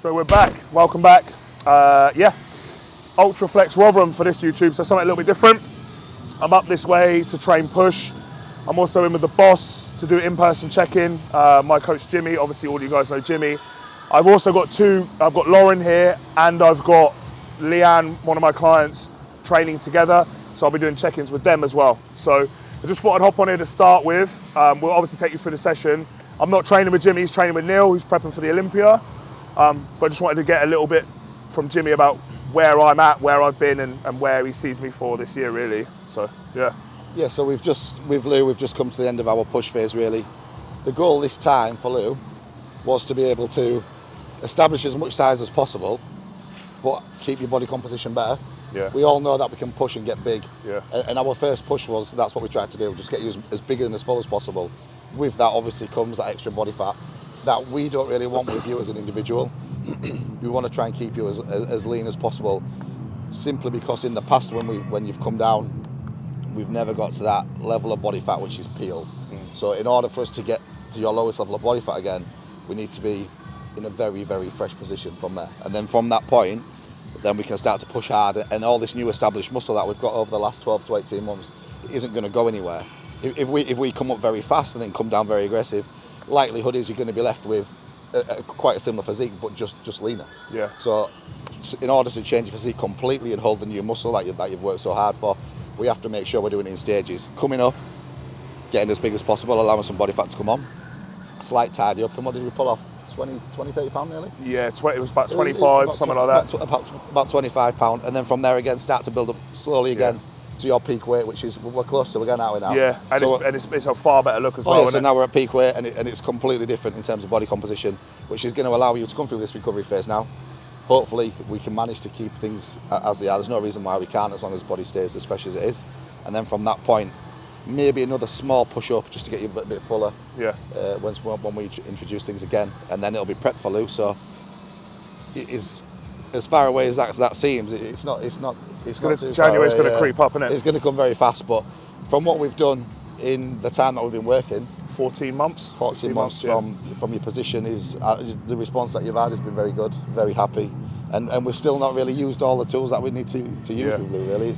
So we're back, welcome back. Yeah, Ultraflex Rotherham for this YouTube, so something a little bit different. I'm up this way to train push. I'm also in with the boss to do in-person check-in. My coach Jimmy, obviously all you guys know Jimmy. I've also got I've got Lauren here and I've got Leanne, one of my clients, training together. So I'll be doing check-ins with them as well. So I just thought I'd hop on here to start with. We'll obviously take you through the session. I'm not training with Jimmy, he's training with Neil, who's prepping for the Olympia. But I just wanted to get a little bit from Jimmy about where I'm at, where I've been, and where he sees me for this year, really. So, yeah. Yeah, so with Lou, we've just come to the end of our push phase, really. The goal this time for Lou was to be able to establish as much size as possible, but keep your body composition better. Yeah. We all know that we can push and get big. Yeah. And our first push that's what we tried to do, just get you as big and as full as possible. With that, obviously, comes that extra body fat that we don't really want with you as an individual. We want to try and keep you as lean as possible, simply because in the past when you've come down, we've never got to that level of body fat which is peeled. So in order for us to get to your lowest level of body fat again, we need to be in a very, very fresh position from there. And then from that point, then we can start to push hard, and all this new established muscle that we've got over the last 12 to 18 months isn't going to go anywhere. If we come up very fast and then come down very aggressive, likelihood is you're going to be left with quite a similar physique, but just leaner. Yeah. So in order to change your physique completely and hold the new muscle that you've worked so hard for, we have to make sure we're doing it in stages. Coming up, getting as big as possible, allowing some body fat to come on, slight tidy up, and what did we pull off? 20, 30 pound nearly? Yeah, it was about 25, something like that. About 25 pound, and then from there again, start to build up slowly again to your peak weight, which is, we're close to again, aren't we now? Yeah, and, so, it's a far better look as well. Yeah, so now we're at peak weight, and it's completely different in terms of body composition, which is going to allow you to come through this recovery phase now. Hopefully, we can manage to keep things as they are. There's no reason why we can't, as long as the body stays as fresh as it is. And then from that point, maybe another small push-up just to get you a bit fuller. Yeah. When we introduce things again, and then it'll be prep for Lou. So it is as far away as that seems. It's not too January's far away. going to creep up, isn't it? It's going to come very fast. But from what we've done in the time that we've been working, 14 months. 14 months from your position is the response that you've had has been very good, very happy, and we've still not really used all the tools that we need to use with Lou. Really,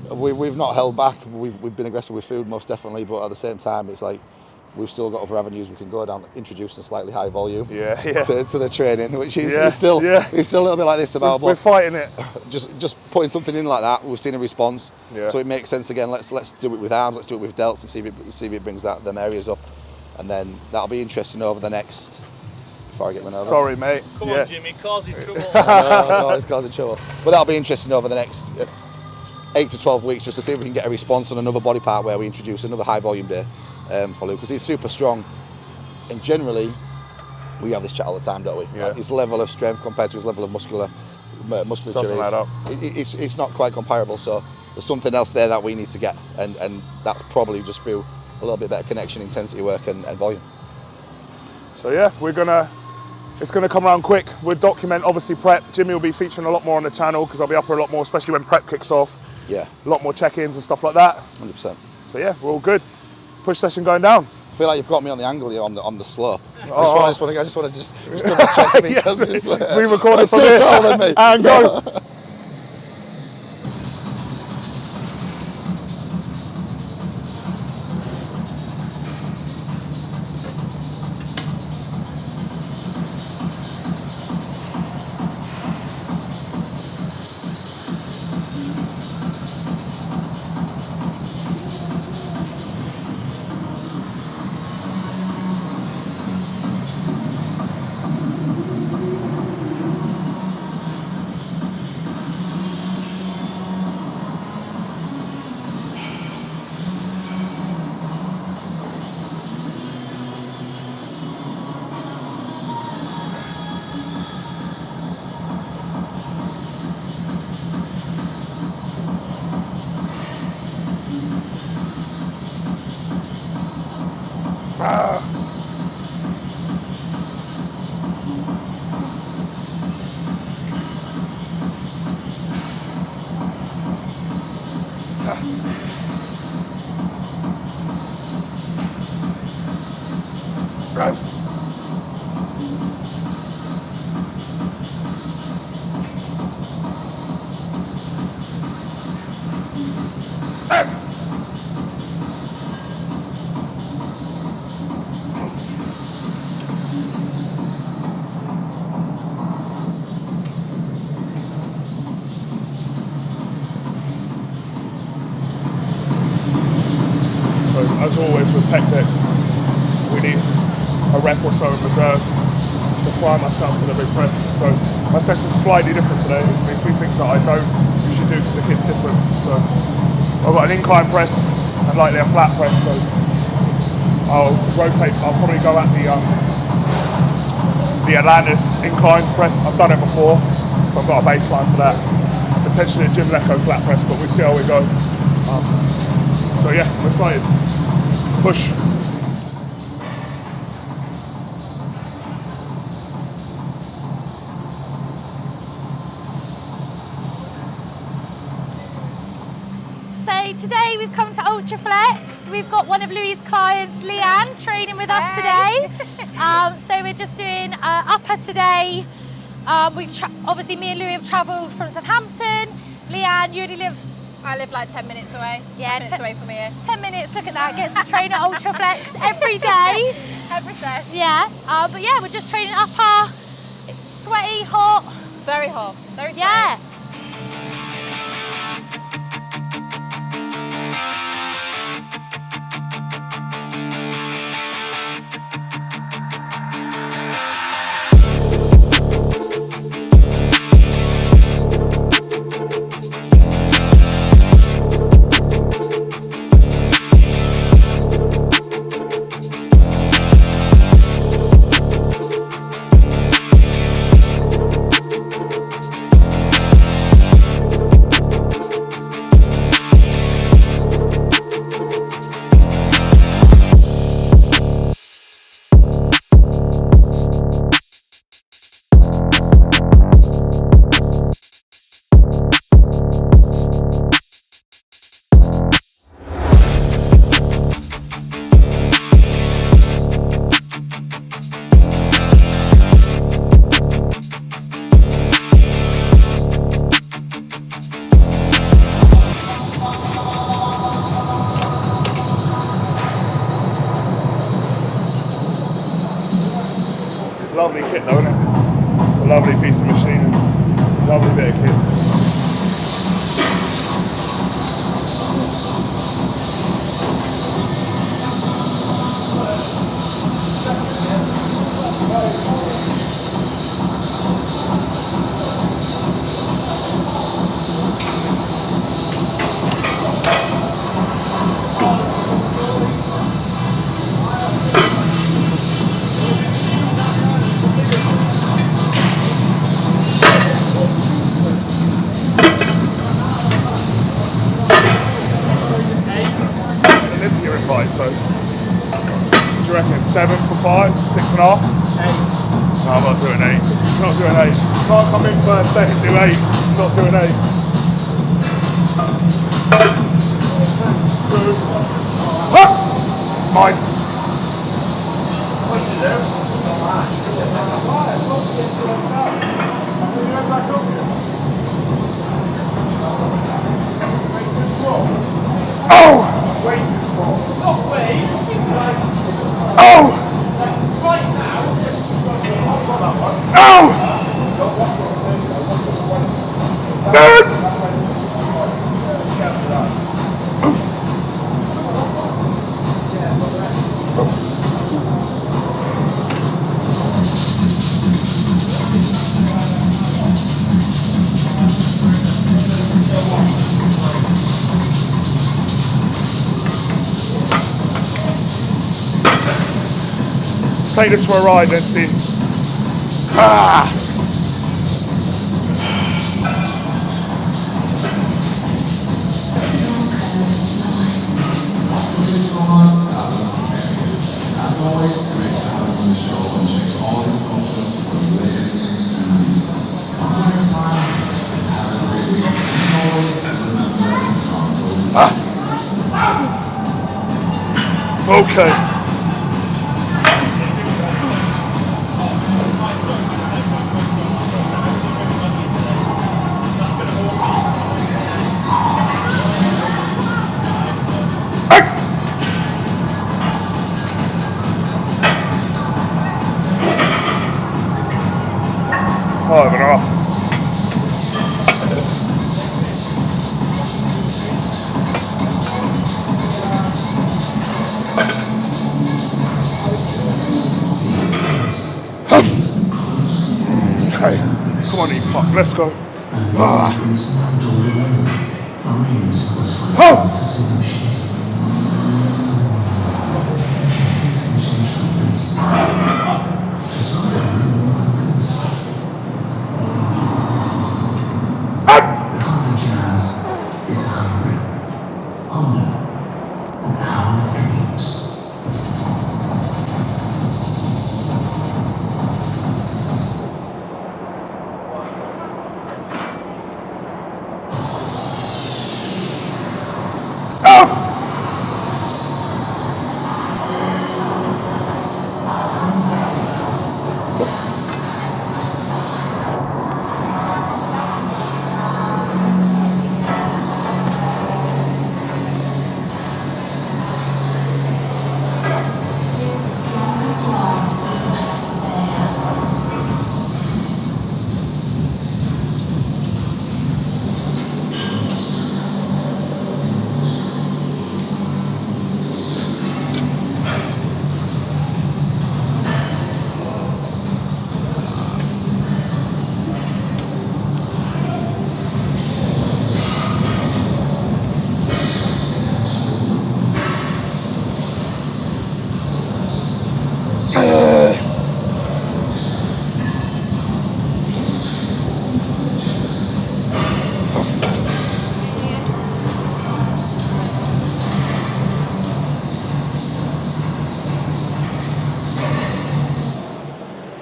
we've not held back. We've been aggressive with food, most definitely, but at the same time, it's like we've still got other avenues we can go down, introducing slightly high volume to the training, which is still it's still a little bit like this about. We're fighting it. Just putting something in like that, we've seen a response, so it makes sense again. Let's do it with arms, let's do it with delts, and see if it brings them areas up, and then that'll be interesting over the next. Before I get run over. Sorry, mate. Come on, Jimmy, causing trouble. no, it's causing trouble. But that'll be interesting over the next 8 to 12 weeks, just to see if we can get a response on another body part where we introduce another high volume day for Lou, because he's super strong, and generally we have this chat all the time, don't we? His level of strength compared to his level of musculature doesn't add up. It's not quite comparable. So there's something else there that we need to get, and that's probably just through a little bit better connection, intensity work, and volume. So yeah, it's going to come around quick. We'll document, obviously, prep. Jimmy will be featuring a lot more on the channel because I'll be up here a lot more, especially when prep kicks off. Yeah. A lot more check-ins and stuff like that. 100%. So yeah, we're all good. Push session going down. I feel like you've got me on the angle here on the slope. I just want to double check me because it's we recorded from here. Taller than me. And go. So as always with pec deck, we need a rep or so in reserve to prime myself for the big press. So my session's slightly different today. There's a few things that I don't usually do because the kit's different. So I've got an incline press and likely a flat press. So I'll rotate. I'll probably go at the Atlantis incline press. I've done it before, so I've got a baseline for that. Potentially a Jim Lecco flat press, but we'll see how we go. So yeah, I'm excited. Push. So today we've come to Ultraflex. We've got one of Louis' clients, Leanne, training with us today. So we're just doing upper today. Obviously me and Louis have travelled from Southampton. Leanne, you only live... I live like 10 minutes away. Yeah, 10 minutes away from here. 10 minutes, look at that. Gets to train at Ultraflex every day. Every day. Yeah, but yeah, we're just training upper. It's sweaty, hot. Very hot. Very sweaty. Yeah. Lovely kit though, isn't it? It's a lovely piece of machinery. Lovely bit of kit. So, what do you reckon? 7 for 5, 6.5? 8. No, I'm not doing 8. Not doing 8. Can't come in first day and do 8. Not doing 8. 2. Mine. Oh! Oh! Oh! Take this for a ride, let's see. Ah! As always, great to have you on the show and check all his socials for his latest news and releases. Until next time, have a great week. As always, remember Toronto. Okay. Not even half. Okay, come on, you fuck, let's go.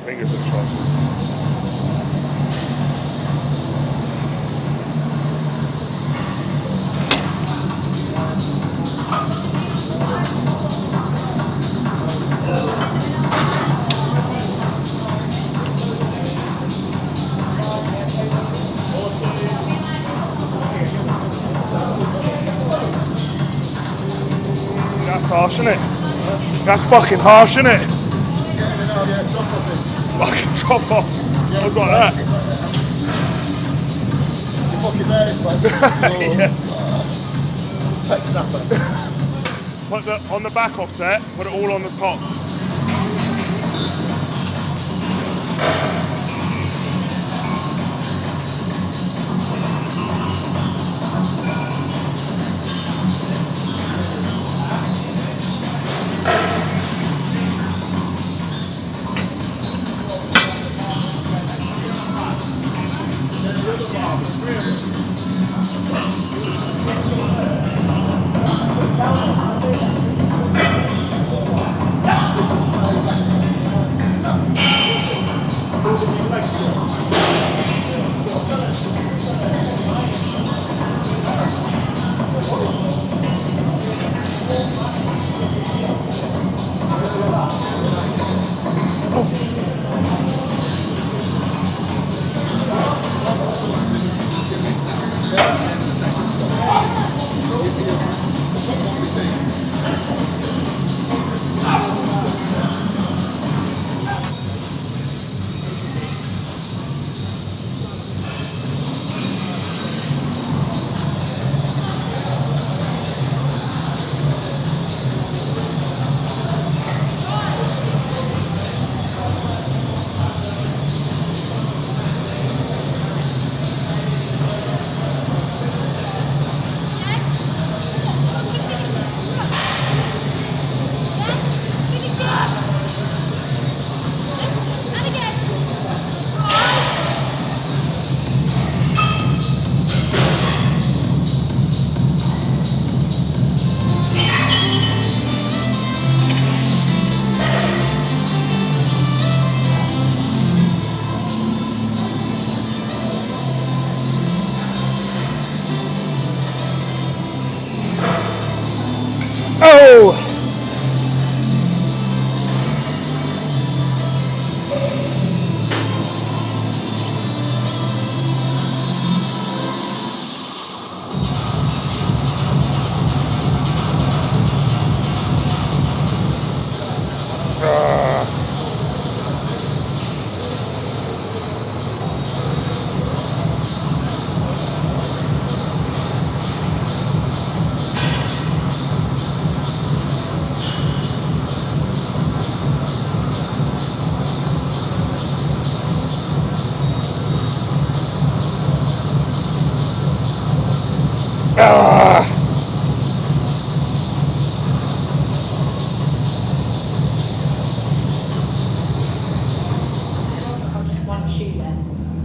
Fingers and shots. That's harsh, isn't it? That's fucking harsh, isn't it? Fucking drop off. I was like that. You're fucking there, it's like, Yeah. tech snapper. Put the, on the back offset, put it all on the top.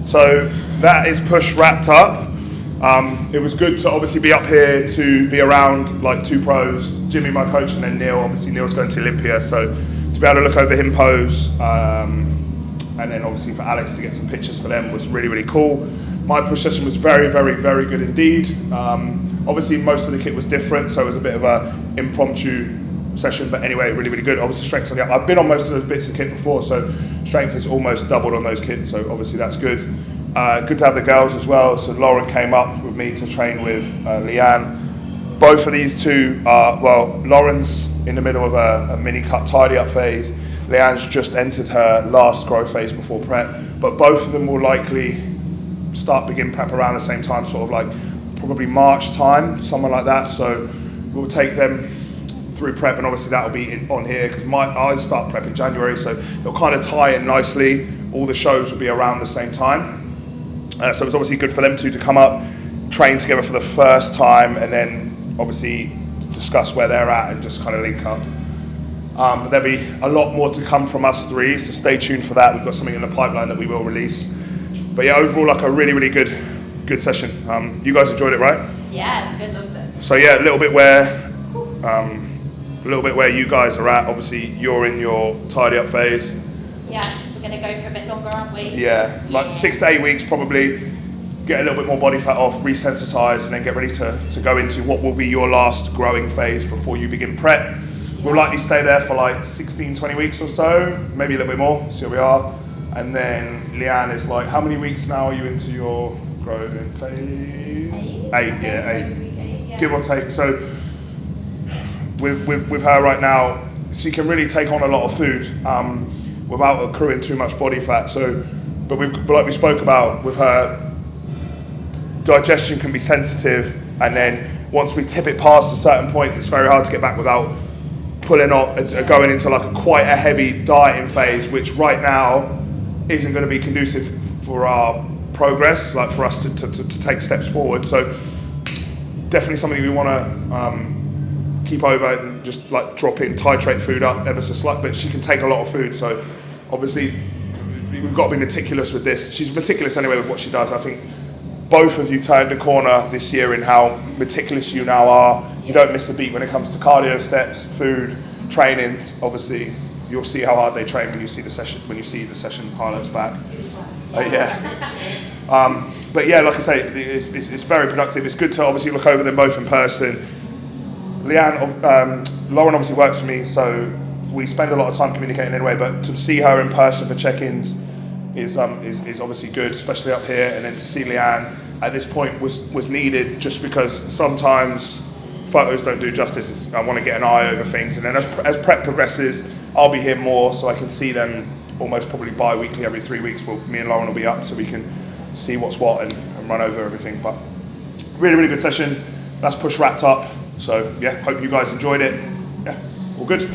So that is push wrapped up. It was good to obviously be up here, to be around like two pros, Jimmy, my coach, and then Neil. Obviously Neil's going to Olympia, so to be able to look over him pose, and then obviously for Alex to get some pictures for them was really, really cool. My push session was very, very, very good indeed. Obviously most of the kit was different, so it was a bit of a impromptu session, but anyway, really, really good. Obviously strength's on the up. I've been on most of those bits of kit before, so strength is almost doubled on those kits, so obviously that's good. Good to have the girls as well. So Lauren came up with me to train with Leanne. Both of these two are, well, Lauren's in the middle of a mini cut tidy up phase. Leanne's just entered her last growth phase before prep, but both of them will likely begin prep around the same time, sort of like probably March time, something like that. So we'll take them through prep, and obviously that'll be on here because I start prep in January, so it'll kind of tie in nicely. All the shows will be around the same time. So it's obviously good for them two to come up, train together for the first time, and then obviously discuss where they're at and just kind of link up. But there'll be a lot more to come from us three, so stay tuned for that. We've got something in the pipeline that we will release. But yeah, overall, like a really, really good session. You guys enjoyed it, right? Yeah, it's good. So yeah, a little bit where you guys are at. Obviously, you're in your tidy up phase. Yeah, we're going to go for a bit longer, aren't we? Yeah, like 6 to 8 weeks probably. Get a little bit more body fat off, resensitize, and then get ready to go into what will be your last growing phase before you begin prep. We'll likely stay there for like 16, 20 weeks or so, maybe a little bit more, see where we are. And then Leanne is like, how many weeks now are you into your growing phase? 8, yeah, 8. Give or take. So with her right now, she can really take on a lot of food without accruing too much body fat. So, but like we spoke about with her, digestion can be sensitive, and then once we tip it past a certain point, it's very hard to get back without pulling off, going into like quite a heavy dieting phase, which right now isn't going to be conducive for our progress, like for us to take steps forward. So definitely something we want to keep over and just like drop in, titrate food up ever so slight, but she can take a lot of food. So obviously we've got to be meticulous with this. She's meticulous anyway with what she does. I think both of you turned the corner this year in how meticulous you now are. You don't miss a beat when it comes to cardio steps, food, trainings. Obviously, you'll see how hard they train when you see the session highlights back. But yeah, like I say, it's very productive. It's good to obviously look over them both in person. Lauren obviously works for me, so we spend a lot of time communicating anyway. But to see her in person for check-ins is obviously good, especially up here. And then to see Leanne at this point was needed, just because sometimes photos don't do justice. I want to get an eye over things, and then as prep progresses, I'll be here more, so I can see them almost probably bi-weekly, every 3 weeks. Me and Lauren will be up, so we can see what's what and run over everything. But really, really good session. That's push wrapped up. So yeah, hope you guys enjoyed it. Yeah, all good.